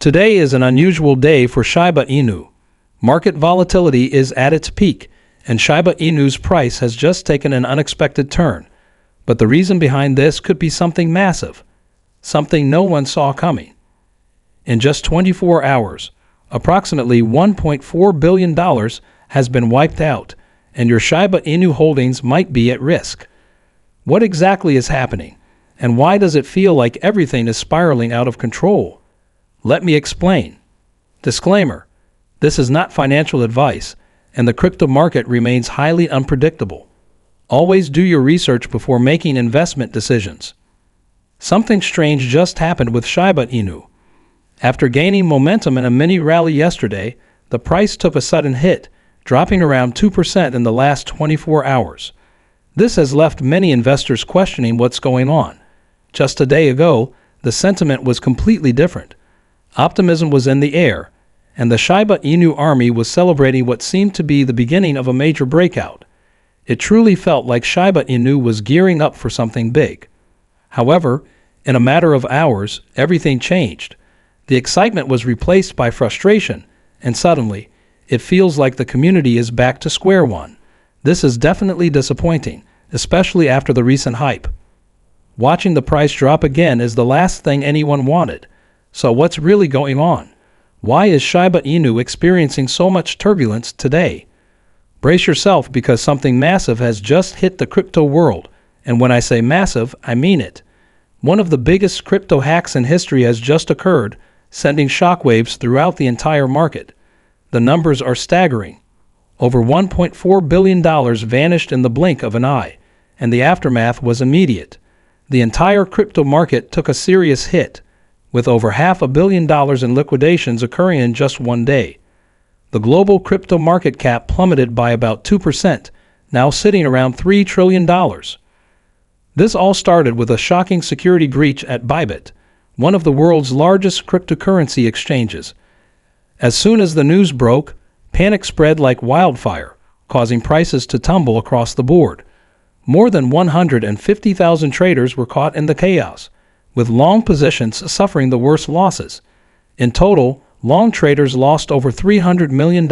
Today is an unusual day for Shiba Inu. Market volatility is at its peak, and Shiba Inu's price has just taken an unexpected turn. But the reason behind this could be something massive, something no one saw coming. In just 24 hours, approximately $1.4 billion has been wiped out, and your Shiba Inu holdings might be at risk. What exactly is happening, and why does it feel like everything is spiraling out of control? Let me explain. Disclaimer: this is not financial advice, and the crypto market remains highly unpredictable. Always do your research before making investment decisions. Something strange just happened with Shiba Inu. After gaining momentum in a mini rally yesterday, the price took a sudden hit, dropping around 2% in the last 24 hours. This has left many investors questioning what's going on. Just a day ago, the sentiment was completely different. Optimism was in the air, and the Shiba Inu army was celebrating what seemed to be the beginning of a major breakout. It truly felt like Shiba Inu was gearing up for something big. However, in a matter of hours, everything changed. The excitement was replaced by frustration, and suddenly, it feels like the community is back to square one. This is definitely disappointing, especially after the recent hype. Watching the price drop again is the last thing anyone wanted. So what's really going on? Why is Shiba Inu experiencing so much turbulence today? Brace yourself, because something massive has just hit the crypto world. And when I say massive, I mean it. One of the biggest crypto hacks in history has just occurred, sending shockwaves throughout the entire market. The numbers are staggering. Over $1.4 billion vanished in the blink of an eye, and the aftermath was immediate. The entire crypto market took a serious hit, with over $500 million in liquidations occurring in just one day. The global crypto market cap plummeted by about 2%, now sitting around $3 trillion. This all started with a shocking security breach at Bybit, one of the world's largest cryptocurrency exchanges. As soon as the news broke, panic spread like wildfire, causing prices to tumble across the board. More than 150,000 traders were caught in the chaos, with long positions suffering the worst losses. In total, long traders lost over $300 million,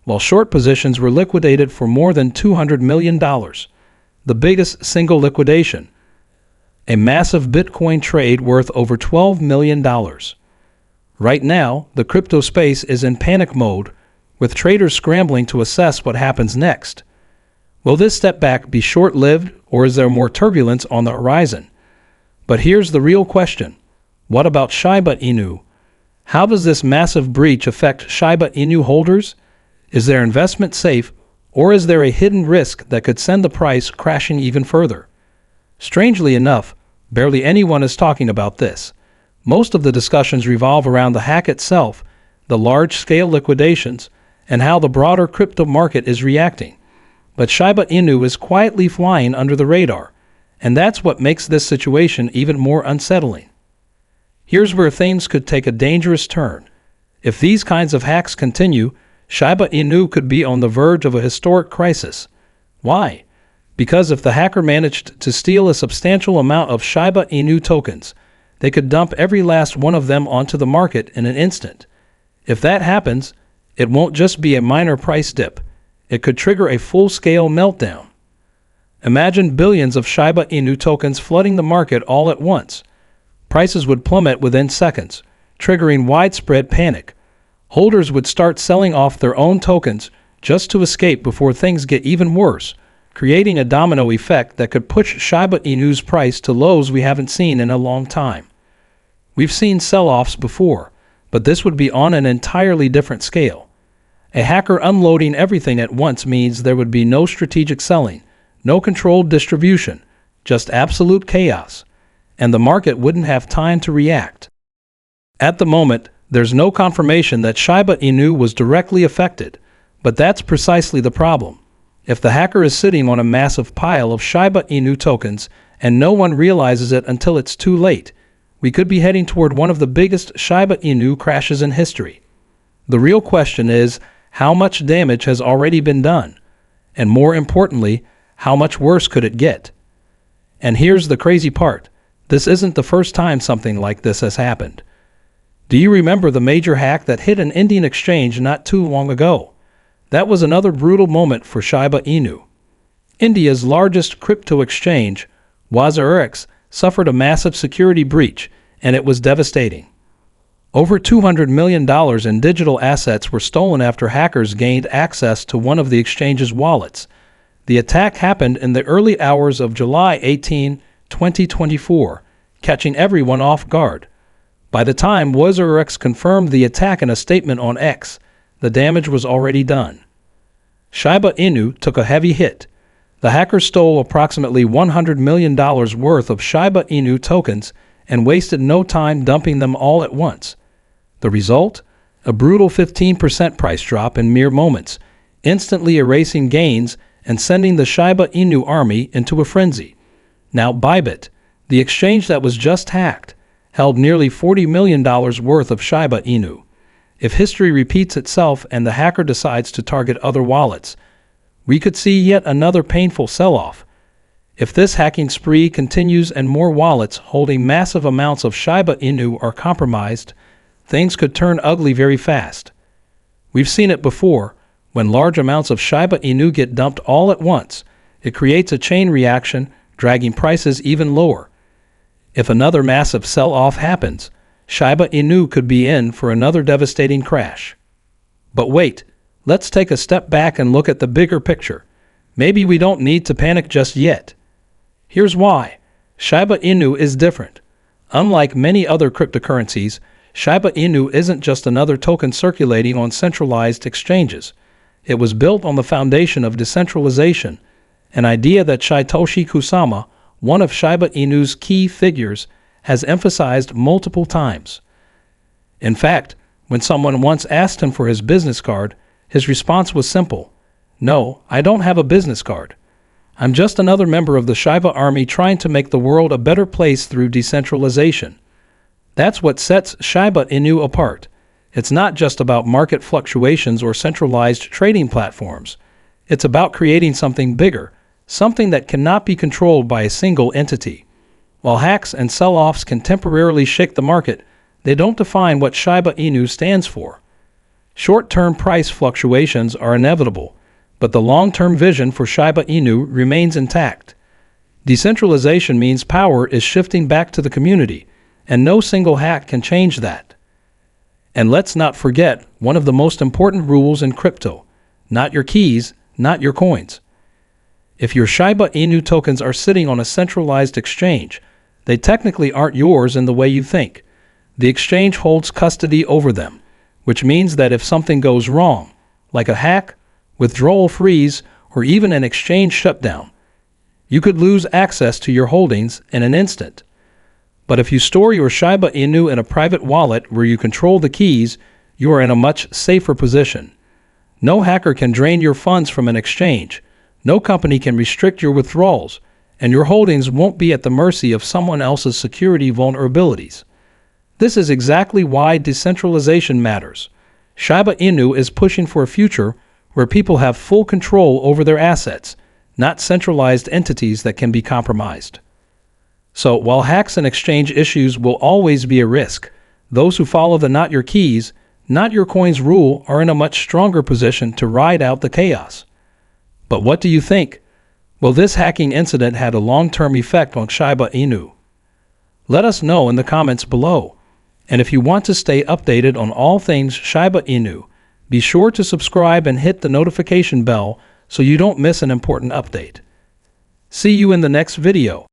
while short positions were liquidated for more than $200 million. The biggest single liquidation, a massive Bitcoin trade worth over $12 million. Right now, the crypto space is in panic mode, with traders scrambling to assess what happens next. Will this step back be short-lived, or is there more turbulence on the horizon? But here's the real question. What about Shiba Inu? How does this massive breach affect Shiba Inu holders? Is their investment safe, or is there a hidden risk that could send the price crashing even further? Strangely enough, barely anyone is talking about this. Most of the discussions revolve around the hack itself, the large-scale liquidations, and how the broader crypto market is reacting. But Shiba Inu is quietly flying under the radar, and that's what makes this situation even more unsettling. Here's where things could take a dangerous turn. If these kinds of hacks continue, Shiba Inu could be on the verge of a historic crisis. Why? Because if the hacker managed to steal a substantial amount of Shiba Inu tokens, they could dump every last one of them onto the market in an instant. If that happens, it won't just be a minor price dip. It could trigger a full-scale meltdown. Imagine billions of Shiba Inu tokens flooding the market all at once. Prices would plummet within seconds, triggering widespread panic. Holders would start selling off their own tokens just to escape before things get even worse, creating a domino effect that could push Shiba Inu's price to lows we haven't seen in a long time. We've seen sell-offs before, but this would be on an entirely different scale. A hacker unloading everything at once means there would be no strategic selling, no controlled distribution, just absolute chaos, and the market wouldn't have time to react. At the moment, there's no confirmation that Shiba Inu was directly affected, but that's precisely the problem. If the hacker is sitting on a massive pile of Shiba Inu tokens and no one realizes it until it's too late, we could be heading toward one of the biggest Shiba Inu crashes in history. The real question is, how much damage has already been done? And more importantly, how much worse could it get? And here's the crazy part. This isn't the first time something like this has happened. Do you remember the major hack that hit an Indian exchange not too long ago? That was another brutal moment for Shiba Inu. India's largest crypto exchange, WazirX, suffered a massive security breach, and it was devastating. Over $200 million in digital assets were stolen after hackers gained access to one of the exchange's wallets. The attack happened in the early hours of July 18, 2024, catching everyone off guard. By the time WazirX confirmed the attack in a statement on X, the damage was already done. Shiba Inu took a heavy hit. The hackers stole approximately $100 million worth of Shiba Inu tokens and wasted no time dumping them all at once. The result? A brutal 15% price drop in mere moments, instantly erasing gains and sending the Shiba Inu army into a frenzy. Now Bybit, the exchange that was just hacked, held nearly $40 million worth of Shiba Inu. If history repeats itself and the hacker decides to target other wallets, we could see yet another painful sell-off. If this hacking spree continues and more wallets holding massive amounts of Shiba Inu are compromised, things could turn ugly very fast. We've seen it before. When large amounts of Shiba Inu get dumped all at once, it creates a chain reaction, dragging prices even lower. If another massive sell-off happens, Shiba Inu could be in for another devastating crash. But wait, let's take a step back and look at the bigger picture. Maybe we don't need to panic just yet. Here's why. Shiba Inu is different. Unlike many other cryptocurrencies, Shiba Inu isn't just another token circulating on centralized exchanges. It was built on the foundation of decentralization, an idea that Satoshi Kusama, one of Shiba Inu's key figures, has emphasized multiple times. In fact, when someone once asked him for his business card, his response was simple: "No, I don't have a business card. I'm just another member of the Shiba army trying to make the world a better place through decentralization." That's what sets Shiba Inu apart. It's not just about market fluctuations or centralized trading platforms. It's about creating something bigger, something that cannot be controlled by a single entity. While hacks and sell-offs can temporarily shake the market, they don't define what Shiba Inu stands for. Short-term price fluctuations are inevitable, but the long-term vision for Shiba Inu remains intact. Decentralization means power is shifting back to the community, and no single hack can change that. And let's not forget one of the most important rules in crypto: not your keys, not your coins. If your Shiba Inu tokens are sitting on a centralized exchange, they technically aren't yours in the way you think. The exchange holds custody over them, which means that if something goes wrong, like a hack, withdrawal freeze, or even an exchange shutdown, you could lose access to your holdings in an instant. But if you store your Shiba Inu in a private wallet where you control the keys, you are in a much safer position. No hacker can drain your funds from an exchange. No company can restrict your withdrawals, and your holdings won't be at the mercy of someone else's security vulnerabilities. This is exactly why decentralization matters. Shiba Inu is pushing for a future where people have full control over their assets, not centralized entities that can be compromised. So, while hacks and exchange issues will always be a risk, those who follow the not your keys, not your coins rule are in a much stronger position to ride out the chaos. But what do you think? Well, this hacking incident had a long-term effect on Shiba Inu. Let us know in the comments below. And if you want to stay updated on all things Shiba Inu, be sure to subscribe and hit the notification bell so you don't miss an important update. See you in the next video.